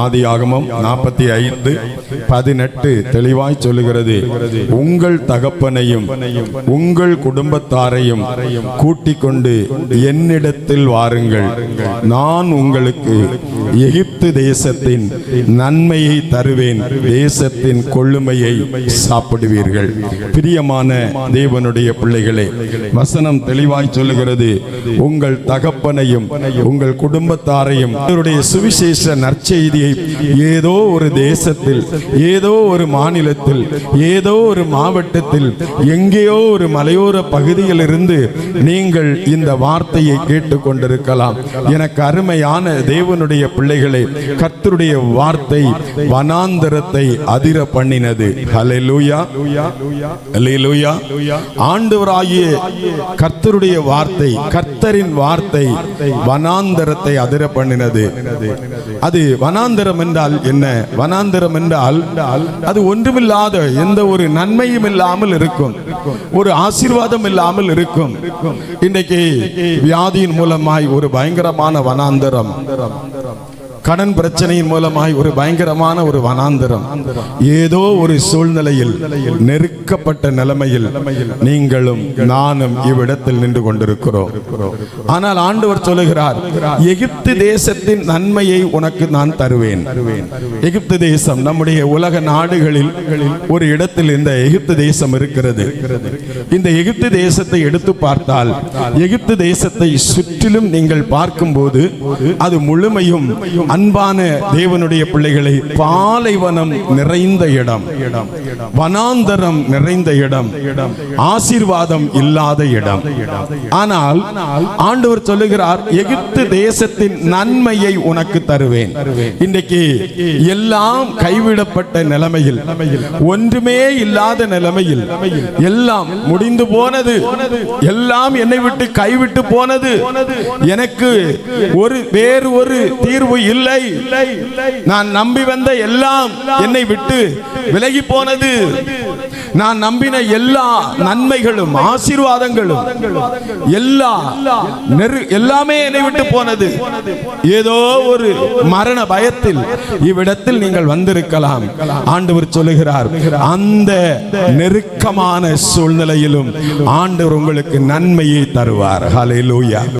ஆதியாகமம் 45:18 தெளிவாய் சொல்லுகிறது, உங்கள் தகப்பனையும் உங்கள் குடும்பத்தாரையும் கூட்டிக் கொண்டு என்னிடத்தில் வாருங்கள், நான் உங்களுக்கு எகிப்து தேசத்தின் நன்மையை தருவேன், தேசத்தின் கொள்ளுமையை சாப்பிடுவீர்கள். பிரியமான தேவனுடைய பிள்ளைகளே, வசனம் தெளிவாய் சொல்லுகிறது, உங்கள் தகப்பனையும் உங்கள் குடும்பத்தாரையும் அவருடைய சுவிசேஷ நற்செய்தி ஏதோ ஒரு தேசத்தில், ஏதோ ஒரு மாநிலத்தில், ஏதோ ஒரு மாவட்டத்தில், எங்கேயோ ஒரு மலையோர பகுதியில் இருந்து நீங்கள் இந்த வார்த்தையை கேட்டுக் கொண்டிருக்கலாம். எனக்கு அருமையான தேவனுடைய பிள்ளைகளே, கர்த்தருடைய வார்த்தை வனாந்தரத்தை அதிர பண்ணினது. ஹல்லேலூயா, ஹல்லேலூயா. ஆண்டவராகிய கர்த்தருடைய வார்த்தை, கர்த்தரின் வார்த்தை வனாந்தரத்தை அதிர பண்ணினது. அது வனாந்தரம் என்றால் என்ன? வனாந்தரம் என்றால் அது ஒன்றுமில்லாத, எந்த ஒரு நன்மையும் இல்லாமல் இருக்கும், ஒரு ஆசீர்வாதம் இல்லாமல் இருக்கும். இன்றைக்கு வியாதியின் மூலமாய் ஒரு பயங்கரமான வனாந்தரம், கடன் பிரச்சனையின் மூலமாய் ஒரு பயங்கரமான ஒரு வனாந்தரம், ஏதோ ஒரு சூழ்நிலையில், நெருக்கப்பட்ட நிலைமையில் நீங்களும் நானும் இவ்விடத்தில் நின்று கொண்டிருக்கிறோம். ஆனால் ஆண்டவர் சொல்லுகிறார், எகிப்து தேசத்தின் நன்மையை உனக்கு நான் தருவேன். எகிப்து தேசம் நம்முடைய உலக நாடுகளில் ஒரு இடத்தில் இந்த எகிப்து தேசம் இருக்கிறது. இந்த எகிப்து தேசத்தை எடுத்து பார்த்தால், எகிப்து தேசத்தை சுற்றிலும் நீங்கள் பார்க்கும்போது அது முழுமையும் அன்பான தேவனுடைய பிள்ளைகளை பாலைவனம் நிறைந்த இடம், வனாந்தரம் நிறைந்த இடம், ஆசீர்வாதம் இல்லாத இடம். ஆனால் ஆண்டவர் சொல்லுகிறார், எகிப்து தேசத்தின் நன்மையை உனக்கு தருவேன். இன்றைக்கு எல்லாம் கைவிடப்பட்ட நிலைமையில், ஒன்றுமே இல்லாத நிலைமையில், எல்லாம் முடிந்து போனது, எல்லாம் என்னை விட்டு கைவிட்டு போனது, எனக்கு வேறு ஒரு தீர்வு இல்லை, நான் நம்பி வந்த எல்லாம் என்னை விட்டு விலகி போனது, நான் நம்பின எல்லா நன்மைகளும் ஆசீர்வாதங்களும் எல்லாமே என்னை விட்டு போனது. ஏதோ ஒரு மரண பயத்தில் இவ்விடத்தில் நீங்கள் வந்திருக்கலாம். ஆண்டவர் சொல்லுகிறார், அந்த நெருக்கமான சூழ்நிலையிலும் ஆண்டவர் உங்களுக்கு நன்மையை தருவார். ஹல்லேலூயா.